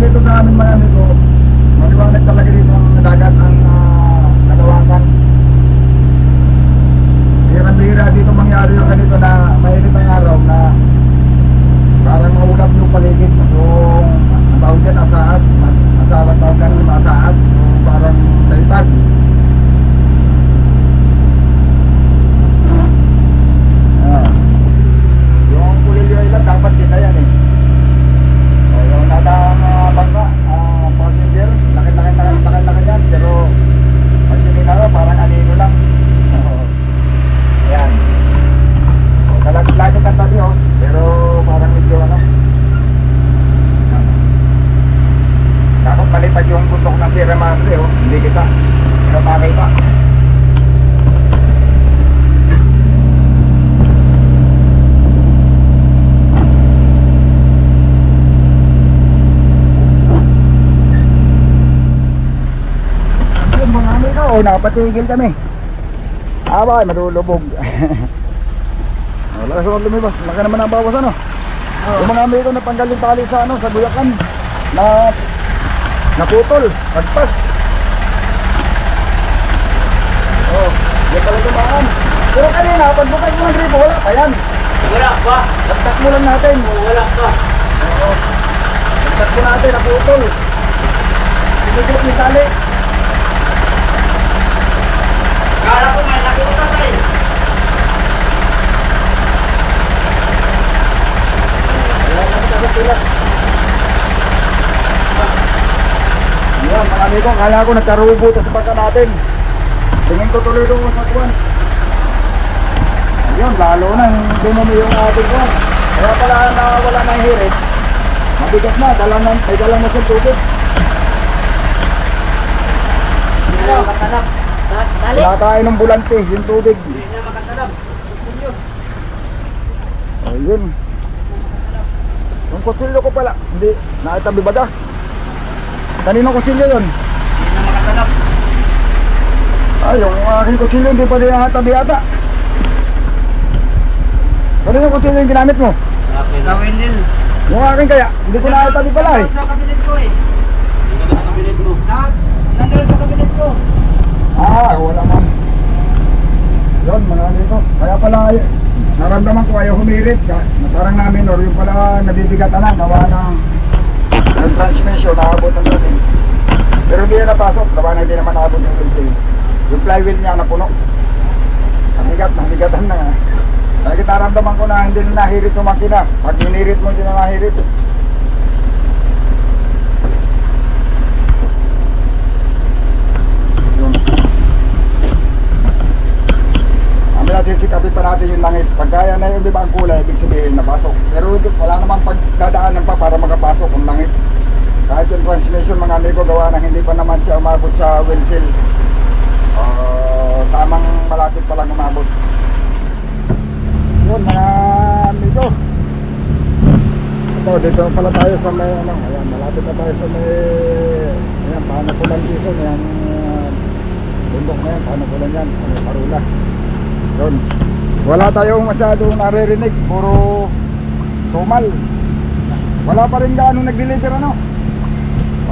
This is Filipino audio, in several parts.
dito sa amin mga amigo, maliwanag talaga dito ang dagat, ang kalawakan. Bihirang-bihira dito mangyari yung ganito na mainit ang araw na parang maulap yung paligid. Yung ang tawag dyan, asaas. Asawan tawag ganun, yung asaas. Yung parang taypad. Yung Pulilio Island dapat kita yan eh. Yung nadang bangka, passenger, laki-laki yan, pero pag tinignan parang anino lang. Ayan. Kalapit-lapit ang tabi pero parang medyo ano. Dapat malipad yung bundok ng Sierra Madre hindi kita. Pero makita. Napatigil kami. Abay, madulubog. Lakas naman lumibas. Laki naman ang bawas ano. Yung mga amigo natanggal yung tali sa ano, sa Buyakan na naputol, nagpas. Yan pala dumaan. Pero kanina, pagbukay mo ng gripo, wala pa yan. Wala pa. Lagtak mo lang natin. Wala pa. Lagtak mo natin, naputol. Sinigit ni tali. Kala ko may nakuta tayo. Yan, mga amigo, kala ko nagkarubo sa pagka natin. Tingin ko tuloy doon sa kuwan. Ayun, lalo na dumumi yung ating kuwan. Kaya pala nawala na yung hirit. Mabigat na, may dalang na siyang tubig. Hindi na makatanap. Dali. Nakain ng bulante, yung tubig. Hindi na makatanap. Ayun. Yung kutsilyo ko pala, hindi, naitabi baga. Kaninong kutsilyo yun? Hindi na makatanap. Ay, yung aking kutsilyo, hindi pa rin nakatabi ata. Kaninong kutsilyo yung ginamit mo? Gawin din. Yung aking kaya, hindi ko nakatabi pala eh. Sa kabinet ko eh. Hindi sa kabinet mo. Nandun sa kabinet ko. Wala man. Yun, mga amigo. Kaya pala, naramdaman ko ayaw humirit. Parang namin, or yung pala nabibigatan na, gawa ng transmission, nakabutan natin. Pero hindi na napasok, gawa na hindi naman nakabot yung wheel seal. Yung flywheel niya napuno. Nabigatan na nga. Kaya kita naramdaman ko na hindi na nahirit yung makina. Pag hinirit mo, hindi na nahirit. Sisikapin pa natin yung langis. Pagkaya na yung ibang kulay, ibig sabihin napasok. Pero wala namang pagdadaanan pa para makapasok yung langis. Kahit yung transmission mga amigo, gawa na hindi pa naman siya umabot sa wheel seal. Tamang malapit pa lang umabot. Yun mga amigo. Ito, dito pala tayo sa may ano. Ayan, malapit na tayo sa may ayan, paano ko lang dito. Ayan, bundok na yan, paano ko lang yan. Sa may Parula. Yun. Wala tayong masyadong naririnig, puro tumal. Wala pa rin gaano nag-deliver ano.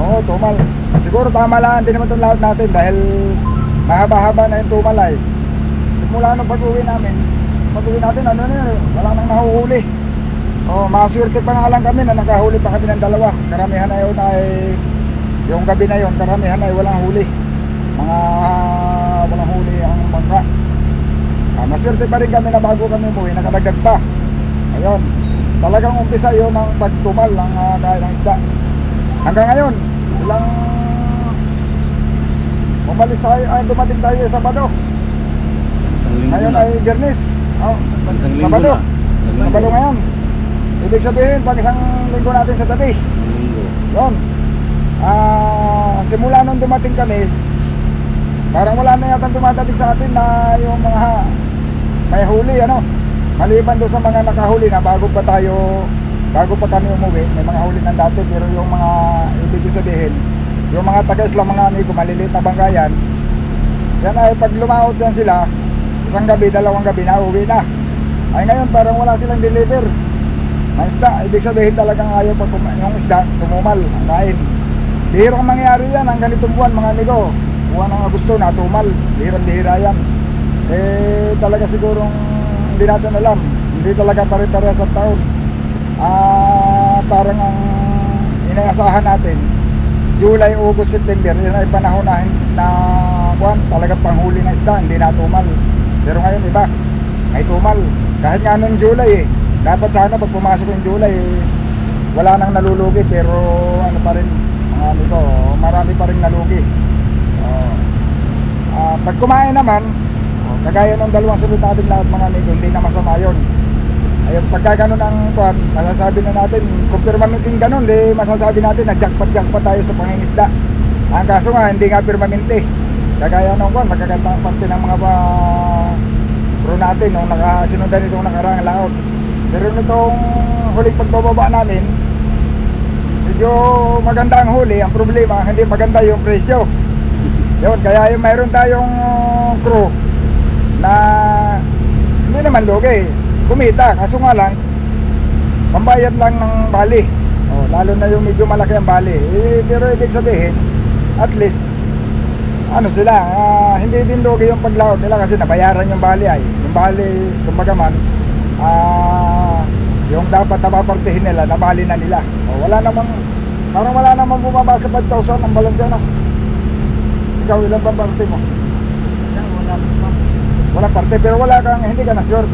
Oo, tumal. Siguro tama lang, hindi naman itong lahat natin dahil mahaba-haba na yung tumal ay. Simula nung pag-uwi natin ano na yun, wala nang nahuhuli. Maswerte pa nga lang kami na nakahuli pa kami ng dalawa. Karamihan na yun ay, yung gabi na yun, karamihan ay walang huli. Walang huli ang bangka. Maswerte pa rin kami na bago kami umuwi, nakadagdag pa. Ayun, talagang umpisa yun ang pagtumal ng kain ng isda. Hanggang ngayon, ilang umalis tayo, dumating tayo sa Sabado. Ngayon ay Biyernes. Sabado. Sabado ngayon. Ibig sabihin, pag isang linggo natin sa tabi. Yun. Simula nung dumating kami, parang wala na yata dumadating sa atin na yung mga may huli ano. Maliban doon sa mga nakahuli na bago pa kami umuwi, may mga huli ng dati, pero yung mga ibig sabihin, yung mga taga-islang mga amigo, maliliit na banggayan, yan ay pag lumaot yan sila, isang gabi, dalawang gabi na uwi na. Ay ngayon parang wala silang deliver. May isda, ibig sabihin talagang ayaw pag yung isda, tumumal ang kain. Bihirang mangyari yan ang ganitong buwan mga amigo. Buwan ng Agosto na tumal, bihirang-bihira yan. Eh talaga sigurong hindi natin alam. Hindi talaga pare-parehas sa taon. Parang ang inaasahan natin July, August, September, yun ay panahon na buwan, talagang panghuli ng isda, hindi na tumal. Pero ngayon iba, may tumal. Kahit nga noong July dapat sana pag pumasok yung July wala nang nalulugi, pero ano pa rin mga amigo, marami pa rin nalugi. Pag kumain naman, kagaya ng dalawang sunod natin lahat mga amigo, hindi na masama yun. Ayun, pagka ganun ang kuwan, masasabi na natin, kung permanenteng ganun, di masasabi natin na jackpot tayo sa pangingisda. Ang kaso nga, hindi nga permanente. Kagaya nung kuwan, magkaganda ang parte ng mga crew natin nung nakasinundan itong nakaraang laot. Pero nitong huling pagbababa namin, medyo maganda ang huli. Ang problema, hindi maganda yung presyo. Yun, kaya yung mayroon tayong crew na hindi naman lugi, kumita, kaso nga lang pambayad lang ng bali. Lalo na yung medyo malaki ang bali. Pero ibig sabihin, at least ano sila, hindi din lugi yung paglaot nila kasi nabayaran yung bali ay. Yung bali, kumbaga man, yung dapat napapartihin nila, nabali na nila. Wala namang, parang wala namang bumaba sa 5,000 ang balanse, no? Ikaw, ilan ba parte mo? Wala parte, pero wala kang, hindi ka na short.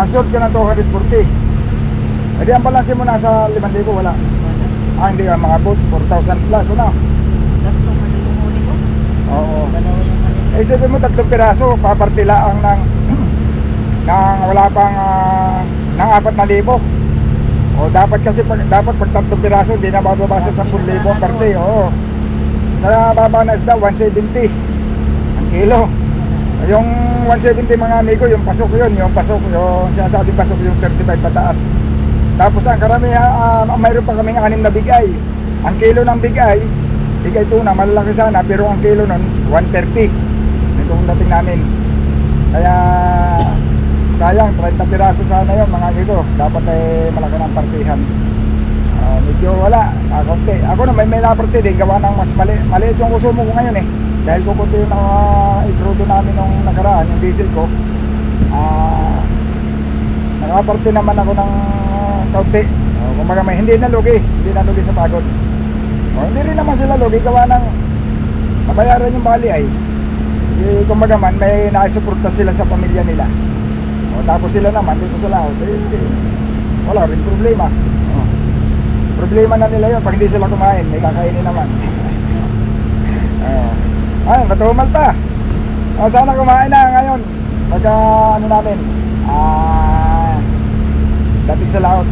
Short ka na 240. Hindi ang balanse mo nasa 5,000, wala. Hindi ka mga boat, 4,000 plus, ano? Oo. Isipin mo 3 piraso, papartilaang ng wala pang ng 4,000. Dapat kasi dapat pag 3 piraso hindi na bababa sa 10,000 ang parte. Sa baba na isda 170 ang kilo. Yung 170 mga amigo, yung pasok yun, yung sinasabing pasok yung 35 pataas. Tapos ang karamihan, mayroon pa kaming 6 na bigay. Ang kilo ng bigay tuna, malalaki sana, pero ang kilo nun 130 nitong dating namin. Kaya sayang, 30 piraso sana yun mga amigo. Dapat malaki ng partihan. Medyo wala, konti. Ako na may naparte din, gawa ng mas maliit yung kusumo ko ngayon dahil kukunti yung ikrudo namin nung nakaraan, yung diesel ko. Nakaparte naman ako ng kaunti. Kumbaga may hindi na lugi sa pagod. Hindi rin naman sila lugi, gawa ng nabayaran yung bali ay. Kumbaga man, may naisuporta sila sa pamilya nila. Tapos sila naman dito sa laot, wala rin problema. Problema na nila yun, pag hindi sila kumain, may kakainin naman. Ayun, matumal pa. Sana kumain na ngayon. Pagka ano namin, dating sa laot.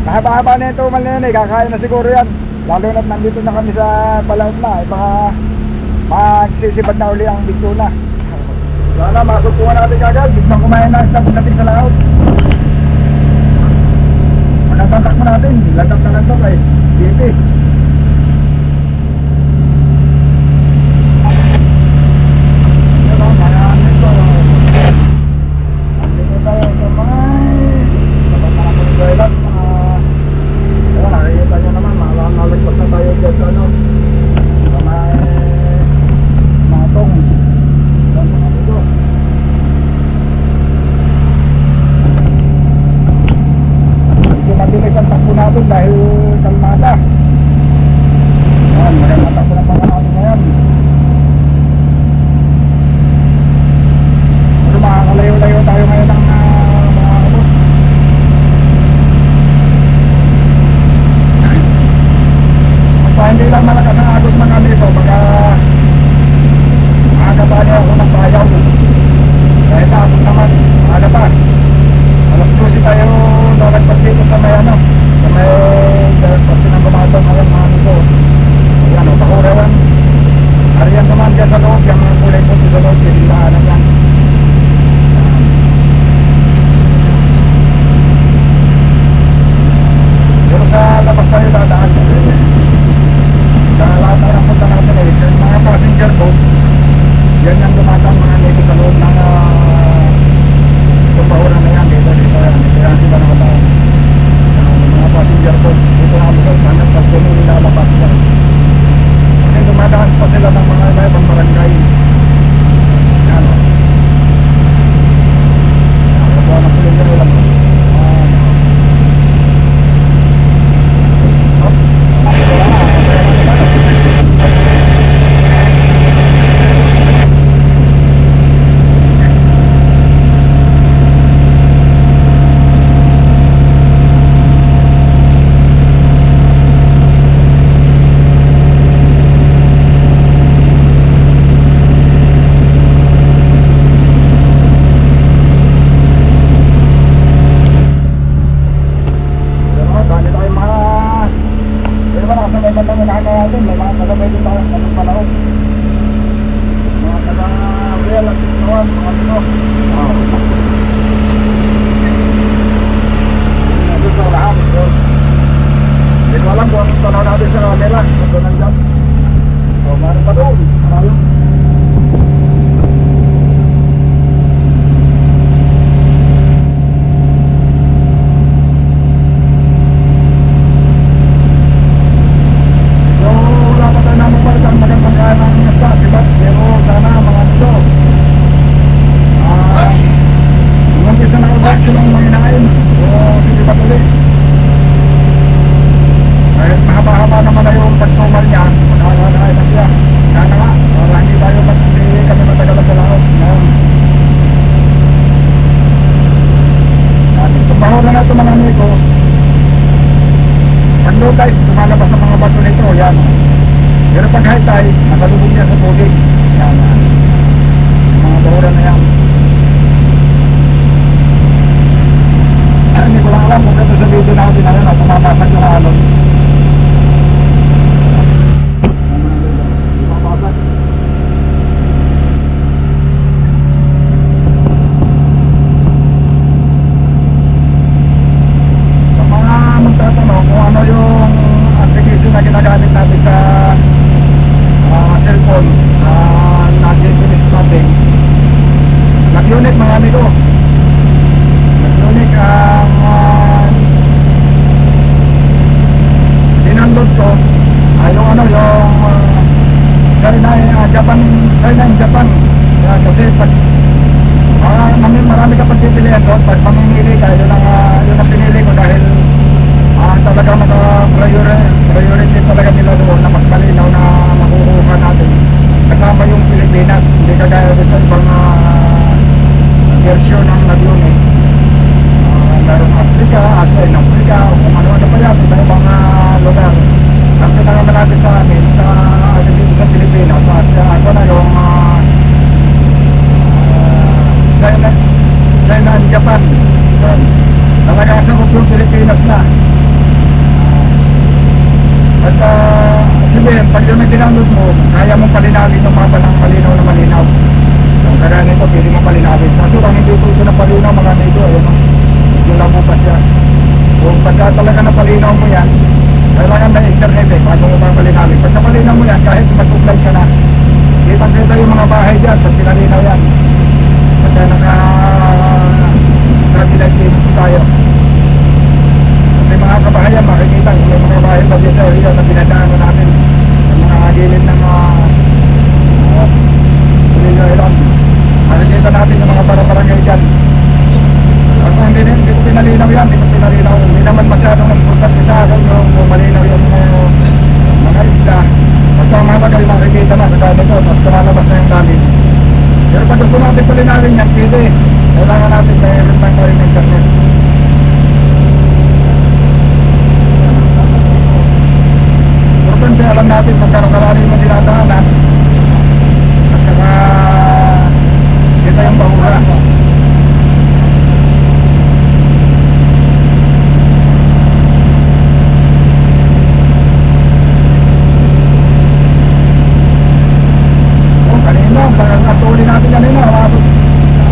Mahaba-haba na yung tumal na yun, kakain na siguro yan. Lalo na't nandito na kami sa palaot na, baka magsisibad na uli ang bigto na. Sana masupuan natin kagad, bigtang kumain na isda pagdating sa laot. Magtatak mo natin, lagap na lang ito kay City. Yan o, mga ito. Andito tayo sa sabat na lang po ni Joylan. Ayan, nakikita nyo naman, nalagpas na tayo dyan sa sa may matong. Yan mga ito. Mabilis ang takbo natin dahil kalmada. Magandang takbo ng mga natin ngayon. Pero makakalayo-layo tayo ngayon ng mga abot. Basta hindi lang malakas ang agos mga amigo, baka makakatali ako ng bayaw. Dahil naabot naman, maaga pa. Alas 12 tayo lalagpas dito sa may sa may pati ng bumatong ngayon mga amigo. Ayan o, alam kung anong tanaw natin sa camera. Ito nandyan. So, meron pa doon. Malayo. So, wala pa tayo namang palitang magandang kaya ng isda, sibat. Pero sana mga nito. Umpisa na ulit silang manginain. So, sige pa tuloy. Kahit mahaba-haba naman na yung pagtumal niya, makakakain na siya. Sana nga, para hindi kami matagal sa laot. At itong bahura na ito mga amigo, pag low tide, tumalabas ang mga bato nito, yan. Pero pag high tide, nakalubog niya sa tubig. Yan, mga bahura na yan. Hindi ko lang alam kung ganda sa video natin na yun, pumapasag yung alon. Pumapasag. Sa mga magtatanong kung ano yung application na ginagamit natin sa cellphone na GPS mapping, nag-unit mga amigo. Nag-unit ang dinandod ko yung ano yung China in Japan. Yan, kasi pag marami ka pagpipilian doon, pag mamimili ka, yun ang pinili ko dahil talagang naka-priority talaga nila doon na mas malinaw na makukuha natin kasama yung Pilipinas, hindi kagaya doon sa ibang version ng nag-unit. Merong Africa, Asia, Africa, o kung ano-ano pa yan, iba-ibang lugar. Ang pinakamalapit sa amin, dito sa Pilipinas, sa Asia, ako na yung China and Japan. Yun. Talagang sagot yung Pilipinas na. At sabihin, pag yun ang dinanod mo, kaya mong palinawin yung mapa ng malinaw na malinaw. Yung kaya nito, pili mo palinawin. Kaso lang hindi ito na palinaw, mga ito, ayun o. Medyo labo pa siya. Kung pagka talaga napalinaw mo yan, kailangan na internet bago mo papalinawin. Pag napalinaw mo yan, kahit mag-upload ka na, kitang-kita yung mga bahay dyan pag pinalinaw yan. Pagka naka-satellite images tayo. At may mga kabahayan, makikita kung may mga bahay ba dyan sa area na dinadaanan natin. Yung mga gilid ng Pulilo Island. Makikita natin yung mga para-barangay dyan. Kasi hindi ko pinalinaw yan, hindi naman masyadong importante sa akin yung malinaw yung mga isda. Basta mahalaga rin nakikita na, kagaya nito, tapos tumalabas na yung lalim. Pero pag gusto natin palinawin yan, pwede. Kailangan natin mayroon lang tayo ng internet. Importante alam natin pagka kalalim ang dinadaanan at saka kita yung bahura. Kanina, lakas na tuloy natin kanina,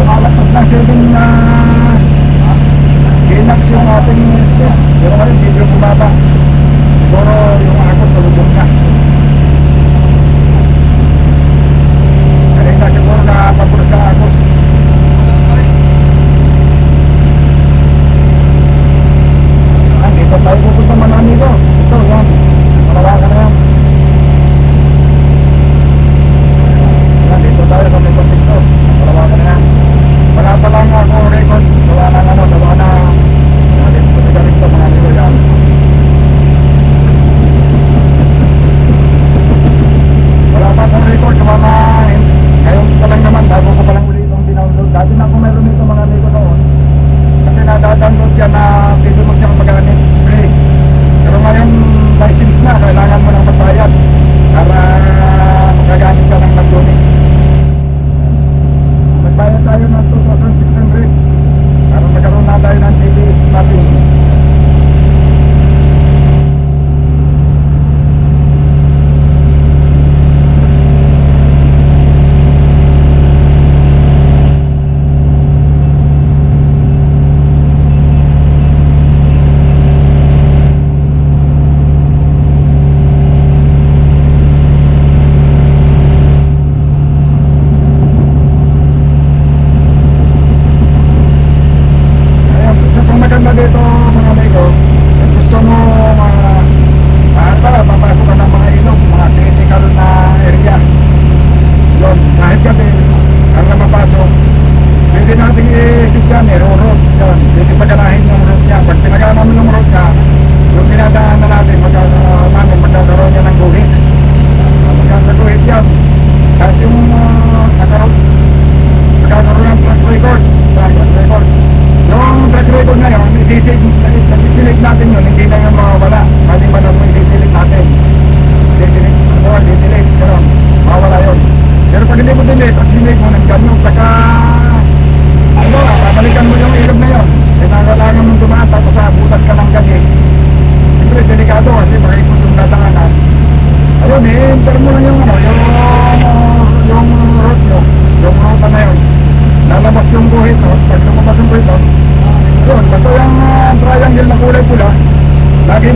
tumalagpas ng 7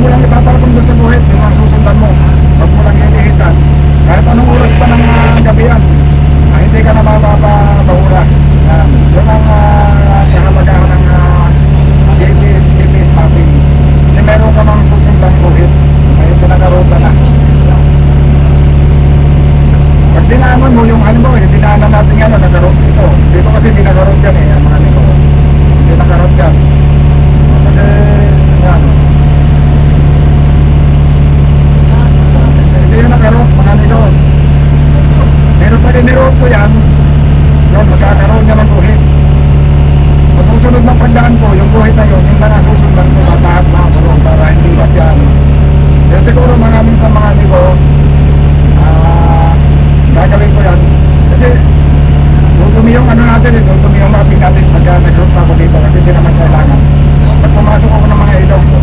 mo lang ipapatong doon sa buhit, yun lang susundan mo. Huwag mo lang ilihisan. Kahit anong oras pa ng gabi yan, hindi ka na mapapahura. Yan. Yun ang kahalagahan ng GPS mapping. Kasi meron ka ng susundang buhit. Ngayon pinakaruta na. Pag dinaanan mo yung halimbawa, yung dinaanan natin yan, nagkaroon dito. Dito kasi hindi nagkaroon dyan eh, ang mga nito. Hindi nagkaroon dyan. Kasi, yan. Hindi yung nagkaroon, mga nito. Pero pag iniroon ko yan, yun, magkakaroon yan ng guhit. Pag susunod ng pagdaan ko, yung guhit na yun, yun lang ang susundan ko, matahat na ako para hindi masyan. Kaya siguro mga minsan mga amigo, gagawin ko yan. Kasi, dudumi yung ano natin eh, dudumi yung mating natin pag nag-root ako dito kasi hindi naman kailangan. Pag pumasok ako ng mga ilog ko,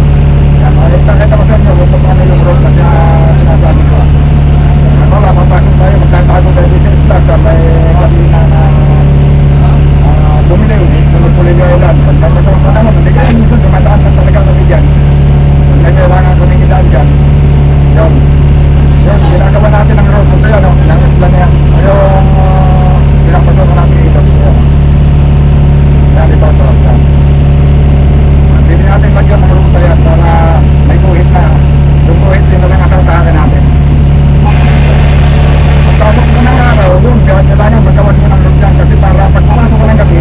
yan, makikita ko sa inyo kung paano yung road na sinasabi ko. Ano ba, papasok tayo, magtatago tayo sa isla sa may kabina na bumili, sunod po rin yung ulan. Pag papasok pa naman, hindi kaya minsan dumadaan lang talaga kami dyan. Pag kailangan kumikitaan dyan, yun. Yun, ginagawa natin ang road. Ito yan, no? Yung isla na yan. Yung pinapasokan natin yung ilog. Yan. Yan, ito. Yan. Pwede natin lagyan ng ruta yan para may guhit na. Yung guhit, yun na lang ang tatahakin natin. Pagpasok mo ng araw, yun, kailangan magkawan mo ng road yan. Kasi para pag pumasok ka ng gabi,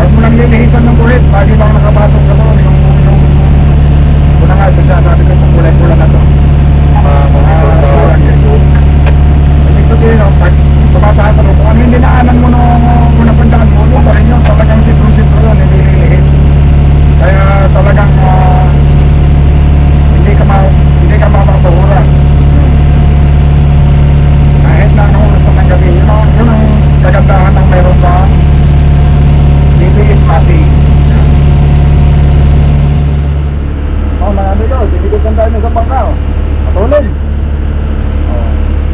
huwag mo lang lilihisan ng guhit. Lagi lang nakapatong ka doon. Ito na nga, ito sasabi ko, itong kulay-kulay na to. Ibig sabihin, pag tumatahan mo, kung ano yung dinaanan mo nung napandaan mo, yun pa rin yun, talagang sipro-sipro yun, hindi lilihis. Kaya talagang hindi ka mapapahura. Kahit na anong oras ng gabi, yun ang kagandahan ng mayroon sa GPS mapping. Mga amigo, dinigitan tayo sa bangka. Matulog.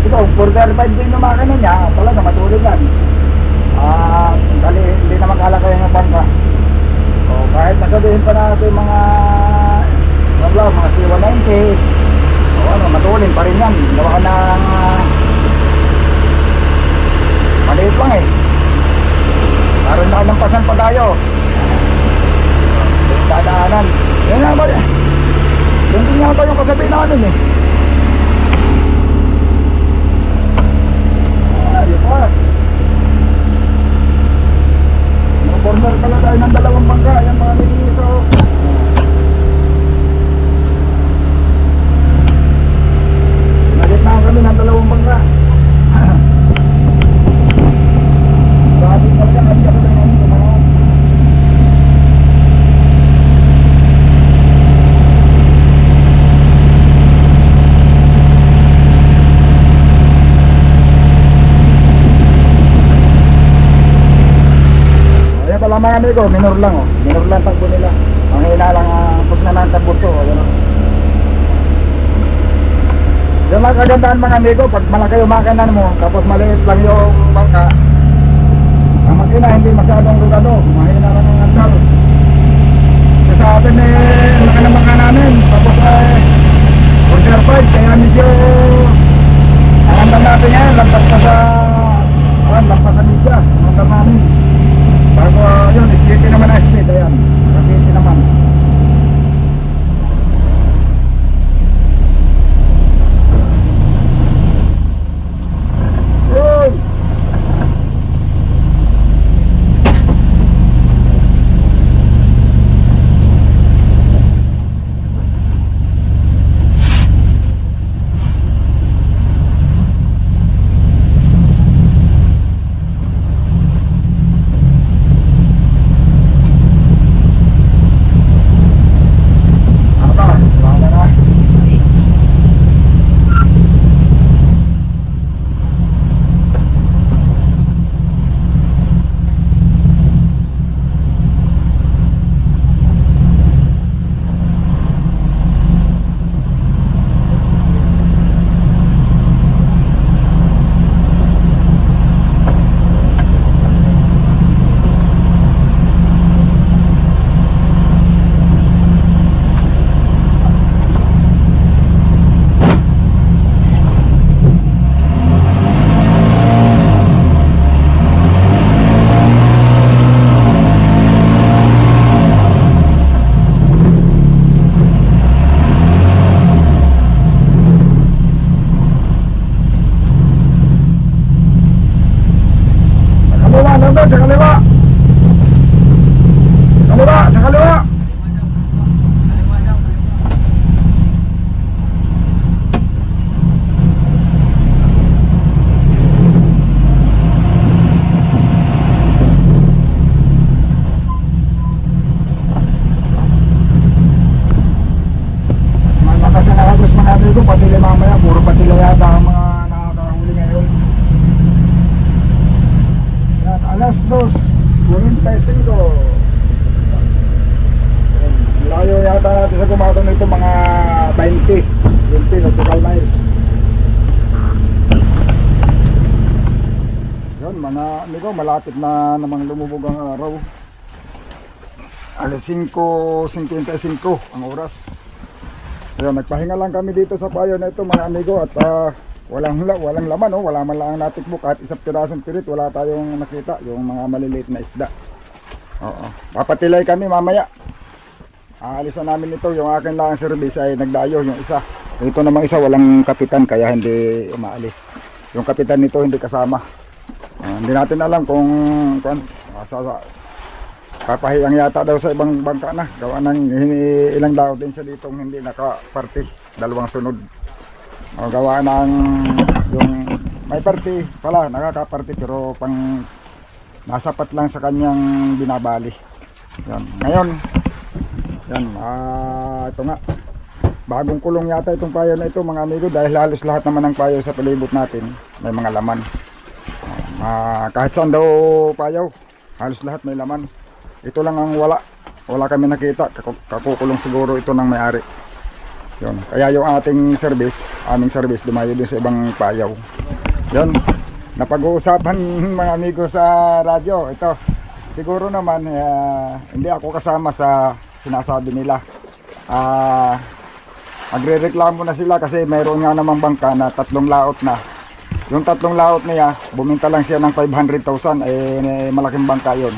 Sige, kung 4-5 din yung makina niya, talaga matulog yan. Hindi naman kalakay yung bangka. Kahit nasabihin pa natin mga C-190, matulog pa rin yan. Gawa ka ng maliit lang eh. Parang nakalampasan pa tayo. Dadaanan. Yan nga ba? Yan din yata yung kasabi namin eh. Ayun pa. Mga corner pala tayo ng dalawang bangka. Yan mga miniso. Nagitnaan kami ng dalawang bangka. Grabe talaga kami kasabi namin kumakas. Pala mga amigo, minor lang minor lang takbo nila. Ang hina lang pus na ng tabutso gano'n. Yan lang kagandahan mga amigo, pag malaki yung makina mo tapos maliit lang yung bangka, ang makina hindi masyadong rugado, mahina lang ang andar. Kasi sa atin laki ng bangka namin, tapos order 5, kaya medyo ang andar natin yan, lampas pa sa media, ang andar namin. Bago yun, city naman ang speed, ayan, naka-city naman. Yun! halos mga amigo, patila mamaya, puro patila yata ang mga nakakahuli ngayon. Yan, alas 2:45. Yan, layo yata natin sa kumaton nito, mga 20 nautical miles. Yan, mga amigo, malapit na namang lumubog ang araw. Alas 5:55 ang oras. Ayun, nagpahinga lang kami dito sa payo na ito mga amigo, at walang laman, oh. Wala man lang natikbo, kahit isang pirasong pirit wala tayong nakita, yung mga maliliit na isda. Oo, papatilay kami mamaya. Aalisan namin ito, yung akin lang ang service ay nagdayo yung isa. Ito namang isa walang kapitan kaya hindi umaalis. Yung kapitan nito hindi kasama. Hindi natin alam kung papahiyang yata daw sa ibang bangka na. Gawa ng ilang daw din sa ditong hindi naka-party. Dalawang sunod. Gawa ng yung may party pala, nakaka-party pero pang nasapat lang sa kanyang binabali. Yan. Ngayon, yan, ito nga. Bagong kulong yata itong payo na ito mga amigo, dahil halos lahat naman ng payo sa palibot natin may mga laman. Kahit saan daw payaw, halos lahat may laman. Ito lang ang wala kami nakita. Kakukulong siguro ito ng may-ari. Yun. Kaya yung aming service dumayo din sa ibang payaw. Yun, napag-uusapan mga amigo sa radyo. Ito, siguro naman hindi ako kasama sa sinasabi nila. Magre-reklamo na sila kasi mayroon nga namang bangka na 3 laot na. Yung 3 laot niya, buminta lang siya ng 500,000, malaking bangka yon.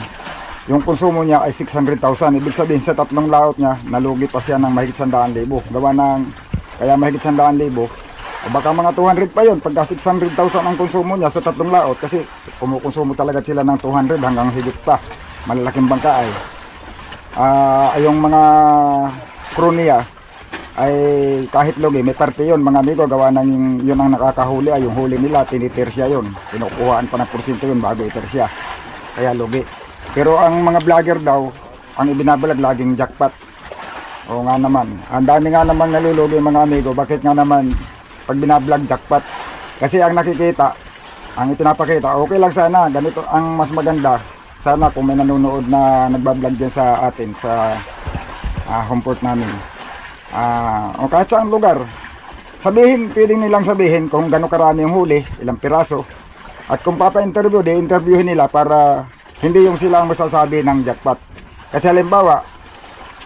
Yung konsumo niya ay 600,000. Ibig sabihin sa 3 laot niya, nalugi pa siya ng mahigit 100,000. Gawa ng, kaya mahigit 100,000, o baka mga 200 pa yon pagka 600,000 ang konsumo niya sa 3 laot. Kasi kumukonsumo talaga sila ng 200 hanggang higit pa. Malalaking bangka ay. Yung mga crew niya, ay kahit lugi, may parte yun mga amigo. Gawa ng yun ang nakakahuli, ay yung huli nila, tinitir siya yun. Kinukuhaan pa ng porsyento yun bago itir siya. Kaya lugi. Pero ang mga vlogger daw, ang ibinabalag laging jackpot. Oo nga naman. Ang dami nga naman nalulugi mga amigo. Bakit nga naman pag binablog jackpot? Kasi ang nakikita, ang ipinapakita, okay lang sana. Ganito ang mas maganda. Sana kung may nanonood na nagbablog dyan sa atin, sa homeport namin. O kahit saan lugar. Pwedeng nilang sabihin kung gano'ng karami yung huli, ilang piraso. At kung papa-interview, interviewin nila para hindi yung sila ang masasabi ng jackpot. Kasi halimbawa,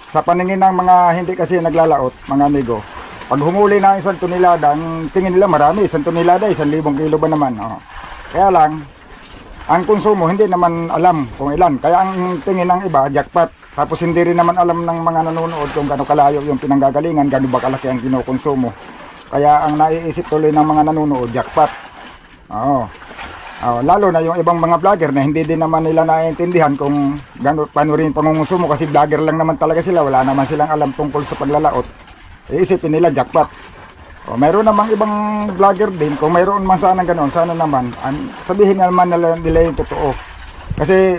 sa paningin ng mga hindi kasi naglalaot, mga amigo, pag humuli na 1 tonelada, ang tingin nila marami, 1 tonelada, 1,000 kilo ba naman. Kaya lang, ang konsumo hindi naman alam kung ilan. Kaya ang tingin ng iba, jackpot. Tapos hindi rin naman alam ng mga nanonood kung gaano kalayo yung pinanggagalingan, gaano ba kalaki ang kinukonsumo. Kaya ang naiisip tuloy ng mga nanonood, jackpot. Lalo na yung ibang mga vlogger na hindi din naman nila naiintindihan kung paano rin pangungusumo, kasi vlogger lang naman talaga sila, wala naman silang alam tungkol sa paglalaot. Iisipin nila jackpot. Mayroon namang ibang vlogger din, kung mayroon man sana ganoon, sana naman sabihin naman nila yung totoo. Kasi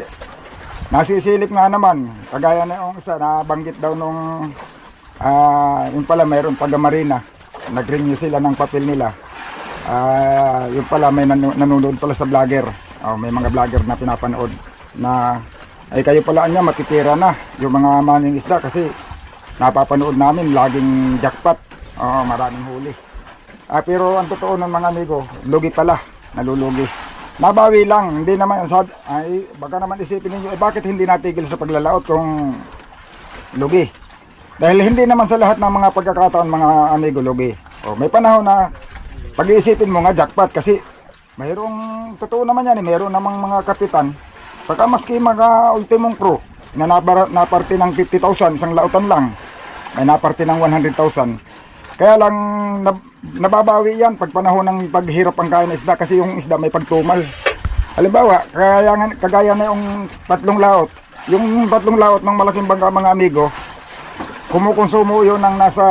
nasisilip nga naman, kagaya na yung isa na banggit daw nung yung pala mayroon taga-marina, nag-renew sila ng papel nila. Yung pala may nanonood pala sa vlogger. May mga vlogger na pinapanood na ay kayo pala niya matitira na yung mga manging isda kasi napapanood namin laging jackpot. Maraming huli. Pero ang totoo ng mga amigo, lugi pala, nalulugi. Nabawi lang, hindi naman baka naman isipin niyo, bakit hindi natigil sa paglalaot kung lugi? Dahil hindi naman sa lahat ng mga pagkakataon mga amigo lugi. May panahon na pag-iisipin mo nga jackpot kasi mayroong totoo naman yan mayroon namang mga kapitan pagka maski mga ultimong crew na naparte ng 50,000 isang lautan lang, may naparte ng 100,000. Kaya lang nababawi yan pag panahon ng paghirap ang kain ng isda kasi yung isda may pagtumal. Halimbawa, kagaya na yung 3 laot. Yung 3 laot ng malaking bangka mga amigo, kumukonsumo yun ng nasa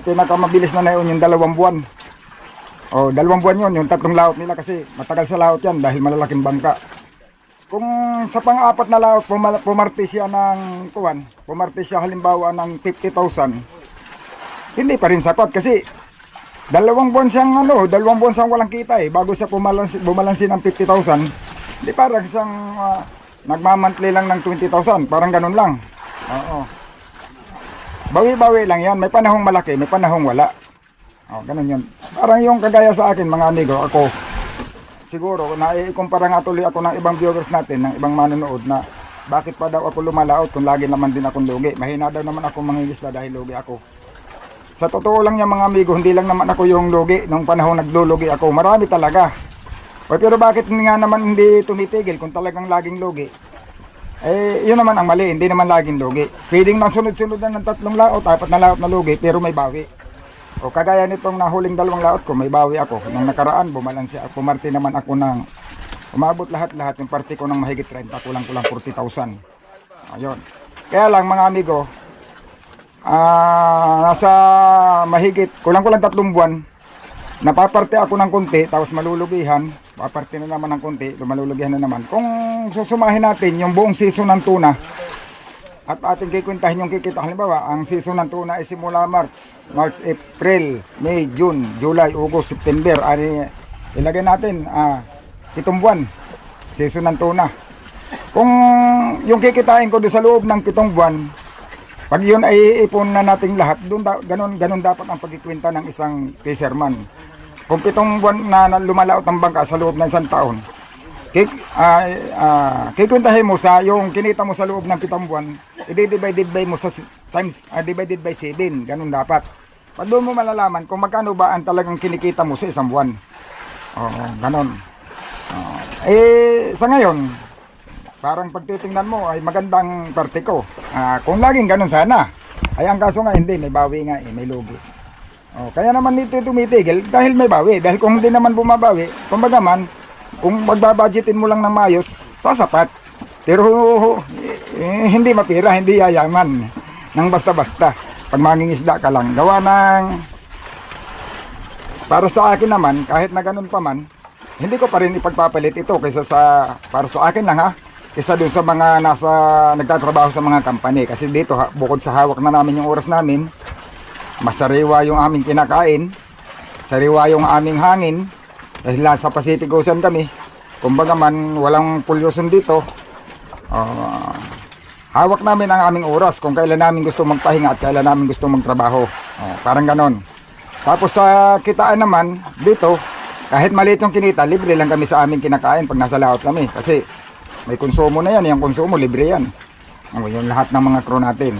pinakamabilis na yun yung 2 buwan. 2 buwan yun, yung 3 laot nila kasi matagal sa laot yan dahil malalaking bangka. Kung sa pang-4 na laot pumarte siya ng halimbawa ng 50,000, hindi pa rin sapat kasi 2 buwan siyang ano, 2 buwan siyang walang kita eh, bago siya bumalansin ng 50,000. Di parang isang nagmamantli lang ng 20,000, parang ganun lang. Oo. Bawi-bawi lang yan, may panahong malaki, may panahong wala. Ganun yun. Parang yung kagaya sa akin mga amigo, ako, siguro, naikumpara nga tuloy ako ng ibang viewers natin, ng ibang manonood na bakit pa daw ako lumalaot kung lagi naman din akong lugi. Mahina daw naman ako mangingisda dahil lugi ako. Sa totoo lang yan mga amigo, hindi lang naman ako yung lugi nung panahon naglulugi ako. Marami talaga. Pero bakit nga naman hindi tumitigil kung talagang laging lugi? Yun naman ang mali, hindi naman laging lugi. Pwedeng nang sunod-sunod na ng 3 laot, 4 na laot na lugi, pero may bawi. O kagaya nitong nahuling 2 laot ko, may bawi ako. Nung nakaraan, bumalansi ako. Pumarti naman ako ng, umabot lahat-lahat, yung party ko ng mahigit 30, kulang-kulang 40,000. Ayun. Kaya lang mga amigo, nasa mahigit, kulang-kulang 3 buwan, napaparte ako ng konti, tapos malulugihan, paparte na naman ng konti, malulugihan na naman. Kung susumahin natin yung buong season ng tuna, at ating kikwentahin yung kikita, halimbawa, ang season ng tuna ay simula March, April, May, June, July, August, September, ilagay natin, 7 buwan, season ng tuna. Kung yung kikitain ko doon sa loob ng 7 buwan, pag yun ay ipon na nating lahat, ganun dapat ang pagkikwenta ng isang fisherman. Kung 7 buwan na lumalaot ang bangka sa loob ng 1 taon, kikwentahin mo sa yung kinita mo sa loob ng 7 buwan, i-divided by mo sa times, divided by 7, ganun dapat. Pag doon mo malalaman kung magkano ba ang talagang kinikita mo sa 1 buwan. Ganun. Sa ngayon, parang pagtitingnan mo ay magandang parte ko. Kung laging ganun sana. Ay ang kaso nga hindi, may bawi nga may lugi. Kaya naman dito tumitigil dahil may bawi. Dahil kung hindi naman bumabawi, kumbaga man, kung magbabudgetin mo lang ng maayos, sasapat. Pero hindi mapira, hindi yayaman nang basta-basta. Pag mangingisda ka lang, gawa ng, para sa akin naman, kahit na ganun pa man, hindi ko pa rin ipagpapalit ito kaysa para sa akin lang isa dun sa mga nagtatrabaho sa mga company. Kasi dito, bukod sa hawak na namin yung oras namin, mas sariwa yung aming kinakain, sariwa yung aming hangin, dahil sa Pacific Ocean kami. Kumbaga man, walang pollution dito. Hawak namin ang aming oras kung kailan namin gusto magpahinga at kailan namin gusto magtrabaho. Parang ganon. Tapos sa kitaan naman, dito, kahit maliit yung kinita, libre lang kami sa aming kinakain pag nasa laot kami. Kasi may konsumo na yan, yung konsumo libre yan. Yung lahat ng mga crew natin.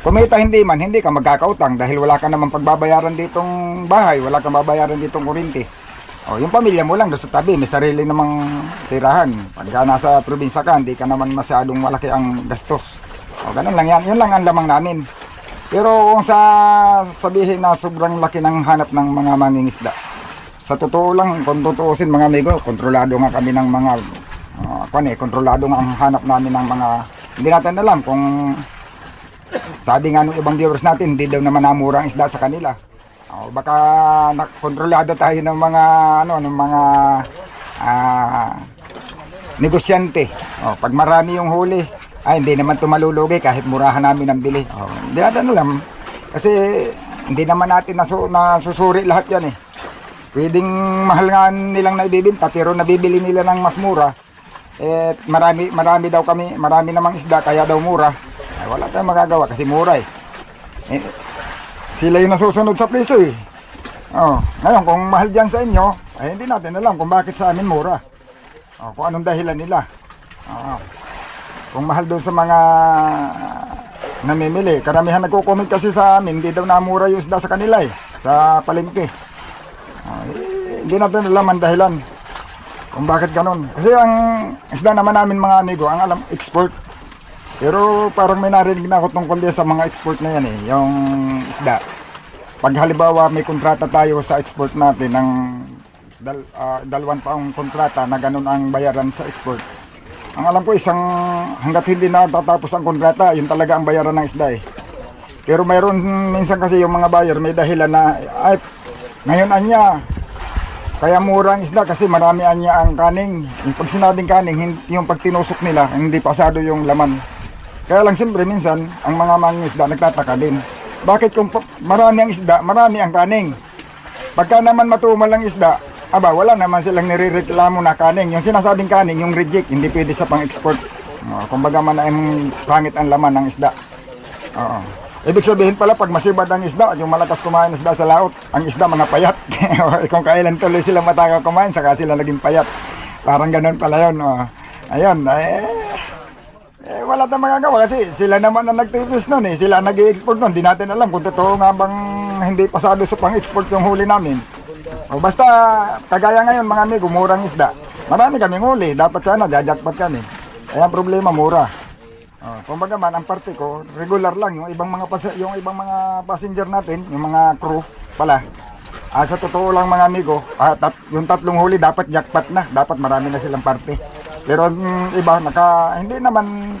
Kumita hindi man, hindi ka magkakautang dahil wala ka namang pagbabayaran ditong bahay, wala kang babayaran ditong kuryente. Yung pamilya mo lang doon sa tabi, may sarili namang tirahan. Pagka nasa probinsya ka, hindi ka naman masyadong malaki ang gastos. Ganun lang yan, yun lang ang lamang namin. Pero kung sabihin na sobrang laki ng hanap ng mga mangingisda, sa totoo lang, kung tutuusin mga amigo, kontrolado nga kami ng mga kontrolado nga ang hanap namin ng mga, hindi natin alam kung sabi nga ng ibang viewers natin, hindi daw naman namura ang isda sa kanila. Baka kontrolado tayo ng mga negosyante. Pag marami yung huli, hindi naman tumalulugi kahit murahan namin ang bili. Hindi natin alam kasi hindi naman natin nasusuri lahat yan eh. Pwedeng mahal nga nilang naibibinta pero nabibili nila ng mas mura. Marami daw kami, marami namang isda kaya daw mura. Wala tayong magagawa kasi mura eh. Sila yung nasusunod sa presyo eh. Ngayon kung mahal dyan sa inyo, hindi natin alam kung bakit sa amin mura. Kung anong dahilan nila. Kung mahal doon sa mga namimili, karamihan nagko-comment kasi sa amin, hindi daw namura yung isda sa kanila eh, sa palengke. Hindi natin alam ang dahilan kung bakit ganun. Kasi ang isda naman namin mga amigo, ang alam, export. Pero parang may narinig na ako tungkol din sa mga export na yan eh, yung isda. Pag halimbawa may kontrata tayo sa export natin ng 2 taong kontrata na ganun ang bayaran sa export. Ang alam ko hanggat hindi na tatapos ang kontrata, yun talaga ang bayaran ng isda eh. Pero mayroon minsan kasi yung mga buyer may dahilan na ngayon anya kaya mura ang isda kasi marami anya ang kaning. Yung pag sinabing kaning, yung pag tinusok nila, hindi pasado yung laman. Kaya lang siyempre minsan, ang mga mangingisda nagtataka din. bakit kung marami ang isda, marami ang kaning? Pagka naman matumal ang isda, aba, wala naman silang nirereklamo na kaning. Yung sinasabing kaning, yung reject, hindi pwede sa pang-export. Kumbaga man ay pangit ang laman ng isda. Oo. Ibig sabihin pala, pag masibad ang isda, yung malakas kumain ng isda sa laot, ang isda mga payat. Kung kailan tuloy sila matakaw kumain, saka sila naging payat. Parang ganun pala yun. Ayun, wala tayong magagawa kasi sila naman ang nagtitis nun eh. Sila nag-i-export nun. Di natin alam kung totoo nga bang hindi pasado sa pang-export yung huli namin. O basta, kagaya ngayon mga amigo, murang isda. Marami kaming huli. Dapat sana, jajakpat kami. Kaya ang problema, mura. Kumbaga man, ang parte ko, regular lang. Yung ibang mga passenger natin, yung mga crew pala. Sa totoo lang mga amigo, yung tatlong huli dapat jackpot na. Dapat marami na silang parte. Pero iba, hindi naman,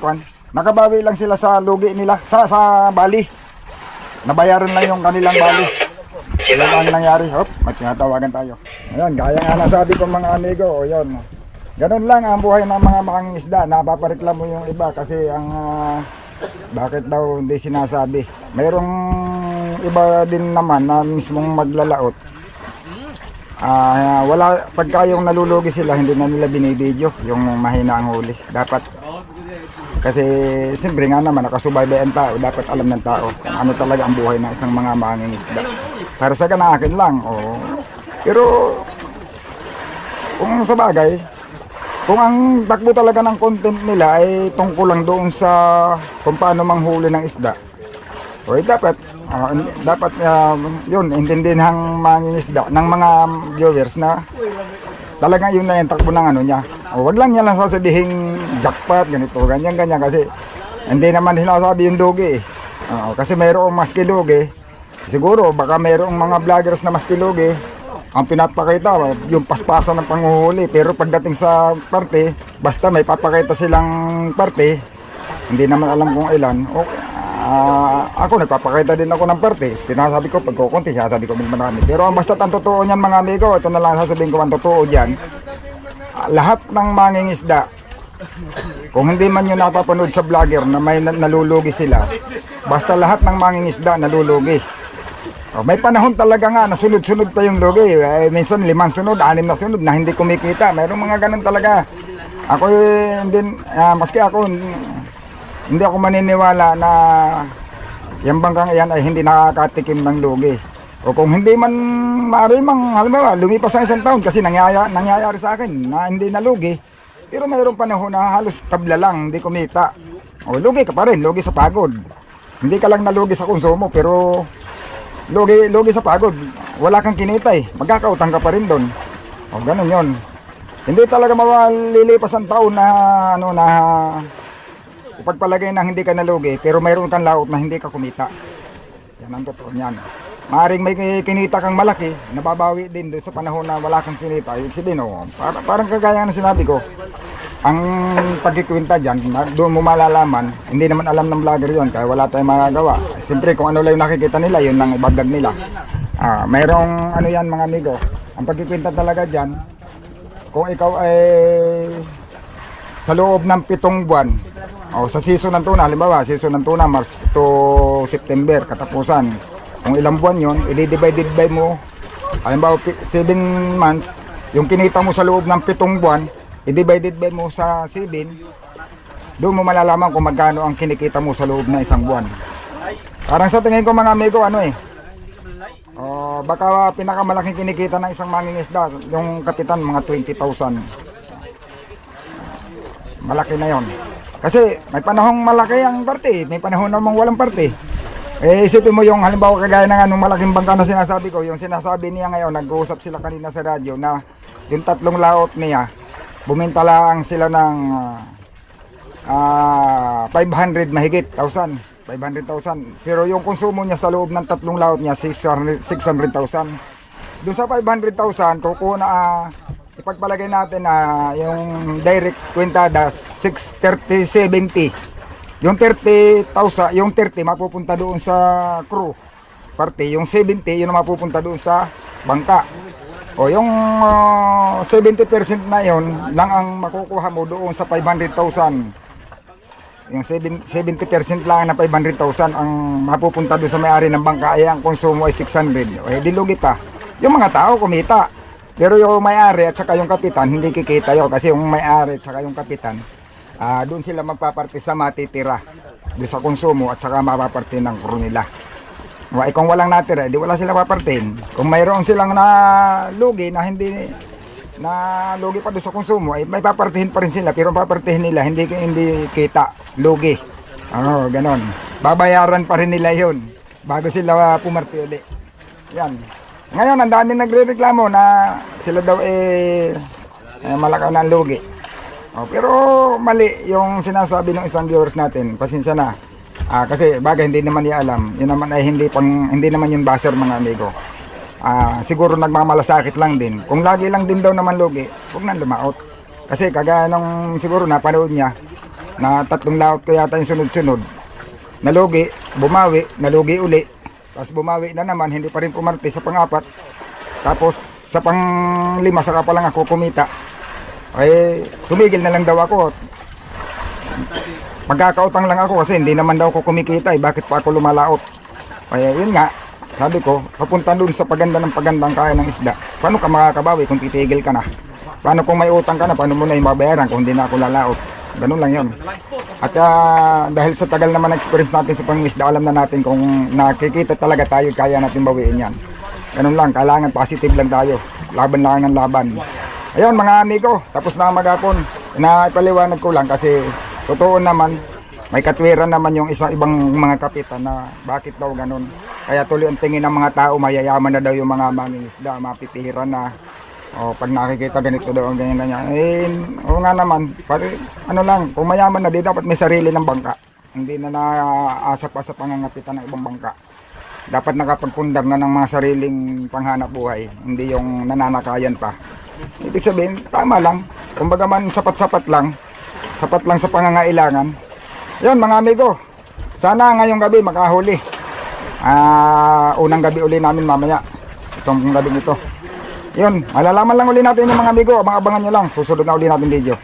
nakabawi lang sila sa lugi nila, sa bali. Nabayaran lang yung kanilang bali. Ano ang nangyari? May tinatawagan tayo. Ayan, gaya nga nasabi ko mga amigo, yun. Ganun lang ang buhay ng mga mangingisda. Napapareklamo yung iba kasi bakit daw hindi sinasabi. Mayroong iba din naman na mismong maglalaot. Wala, pagka yung nalulugi sila, hindi na nila binibidyo yung mahina ang huli. Dapat, kasi siyempre nga naman, nakasubaybay ang tao, dapat alam ng tao kung ano talaga ang buhay ng isang mga mangingisda. Para sa akin lang, pero kung sa bagay, kung ang takbo talaga ng content nila ay tungkol lang doon sa kung paano manghuli ng isda, dapat yun, intindihin ng mangingisda ng mga viewers na talagang yun na yung takbo ng ano niya. Wag lang niya lang sasabihin jackpot, ganito, ganyan kasi hindi naman sinasabi yung lugi eh. Kasi mayroong mas kilugi. Siguro baka mayroong mga vloggers na mas kilugi. Ang pinapakita, yung paspasan ng panguhuli. Pero pagdating sa parte, basta may papakita silang parte, hindi naman alam kung ilan. Ako nagpapakita din ako ng parte. Sinasabi ko pag kukunti, sinasabi ko marami. Pero basta ang totoo niyan mga amigo, ito na lang sasabihin ko ang totoo diyan. Lahat ng mangingisda, kung hindi man nyo napapanood sa vlogger na may nalulugi sila, basta lahat ng mangingisda nalulugi. May panahon talaga nga na sunod-sunod pa yung lugi. Minsan 5 sunod, 6 na sunod na hindi kumikita. Mayroong mga ganun talaga. Ako maski ako, hindi ako maniniwala na yung bangkang iyan ay hindi nakakatikim ng lugi. O kung hindi man maaari halimbawa, lumipas ang 1 taon kasi nangyayari sa akin na hindi nalugi. Pero mayroong panahon na halos tabla lang, hindi kumita. O lugi ka pa rin, lugi sa pagod. Hindi ka lang nalugi sa konsumo, pero lugi sa pagod. Wala kang kinita eh. Magkakautang ka pa rin doon. O ganun yun. Hindi talaga malilipas ang taon na ipagpalagay na hindi ka nalugi, pero mayroon kang laot na hindi ka kumita. Yan ang totoo niyan. Maaring may kinita kang malaki, nababawi din doon sa panahon na wala kang kinita. Ibig sabihin, parang kagaya na sinabi ko, ang pagkikwenta dyan, doon mo malalaman, hindi naman alam ng vlogger yun, kaya wala tayong magagawa. Siyempre, kung ano lang yung nakikita nila, yun lang ibagdag nila. Mayroong ano yan mga amigo, ang pagkikwenta talaga dyan, kung ikaw ay sa loob ng 7 buwan, sa season ng tuna, halimbawa, season ng tuna, March to September, katapusan. Kung ilang buwan yun, i-divide by mo, halimbawa 7 months, yung kinita mo sa loob ng 7 buwan, i-divided by mo sa 7, doon mo malalaman kung magkano ang kinikita mo sa loob ng 1 buwan. Parang sa tingin ko mga amigo, baka pinakamalaking kinikita ng isang mangingisda, yung kapitan, mga 20,000. Malaki na yon. Kasi may panahong malaki ang parte, may panahon namang walang parte. Isipin mo yung halimbawa kagaya ng anong malaking bangka na sinasabi ko, yung sinasabi niya ngayon, nag-uusap sila kanina sa radyo na yung 3 laot niya, bumenta lang sila ng 500 mahigit, 500,000. Pero yung konsumo niya sa loob ng 3 laot niya, 600,000. Doon sa 500,000, kukuha na, ipagpalagay natin na yung direct kwentada, 630-70. Yung 30,000, yung 30 mapupunta doon sa crew parte, yung 70 yun na mapupunta doon sa bangka. O yung 70% na yon lang ang makukuha mo doon sa 500,000. Yung 70% lang na 500,000 ang mapupunta doon sa may-ari ng bangka ay ang konsumo ay 600. Eh, di lugi pa. Yung mga tao kumita. Pero yung may-ari at saka yung kapitan, hindi kikita yun. Kasi yung may-ari at saka yung kapitan, doon sila magpaparte sa matitira. Doon sa konsumo at saka mapaparte ng crew nila. Kung walang natira, di wala sila papartin. Kung mayroon silang na lugi na hindi na lugi pa doon sa konsumo, ay may papartihin pa rin sila. Pero papartihin nila, hindi kita, lugi. Ganon. Babayaran pa rin nila yun bago sila pumarti uli. Yan. Ngayon, ang dami nagre-reklamo na sila daw malakaw na ang lugi. Pero mali yung sinasabi ng isang viewers natin. Pasensya na. Kasi bagay hindi naman niya alam. Yun naman ay hindi naman yung baser mga amigo. Siguro nagmamalasakit lang din. Kung lagi lang din daw naman lugi, huwag nang lumaot. Kasi kagaya nung siguro napanood niya na 3 laot ko yata yung sunod-sunod. Nalugi, bumawi, nalugi uli. Tapos bumawi na naman, hindi pa rin pumarte sa pang-4. Tapos sa pang-5 saka pa lang ako kumita. Ay tumigil na lang daw ako. Magkakautang lang ako kasi hindi naman daw ako kumikita bakit pa ako lumalaot. Kaya yun nga, sabi ko, papunta doon sa paganda ng pagandang kaya ng isda. Paano ka makakabawi kung titigil ka na? Paano kung may utang ka na, paano mo na yung mabayaran kung hindi na ako lalaot? Ganun lang yun. At dahil sa tagal naman experience natin sa pangisda, alam na natin kung nakikita talaga tayo, kaya natin bawiin yan. Ganun lang, kailangan positive lang tayo. Laban lang ng laban. Ayun mga amigo, tapos na maghapon. Ipaliwanag ko lang kasi totoo naman, may katwiran naman yung ibang mga kapitan na bakit daw ganun. Kaya tuloy ang tingin ng mga tao, mayayaman na daw yung mga mangingisda, mapipihiran na. Pag nakikita ganito daw, ganyan. Oo nga naman, ano lang, kung mayaman na, di dapat may sarili ng bangka. Hindi na naasa pa sa pangangapitan ng ibang bangka. Dapat nakapagpundar na ng mga sariling panghanap buhay, hindi yung nananakayan pa. Ibig sabihin, tama lang. Kumbaga man, sapat lang sa pangangailangan. Yun mga amigo, sana ngayong gabi makahuli. Unang gabi uli namin mamaya, itong gabi ito. Yun, malalaman lang uli natin yung mga amigo, abangan nyo lang, susunod na uli natin video.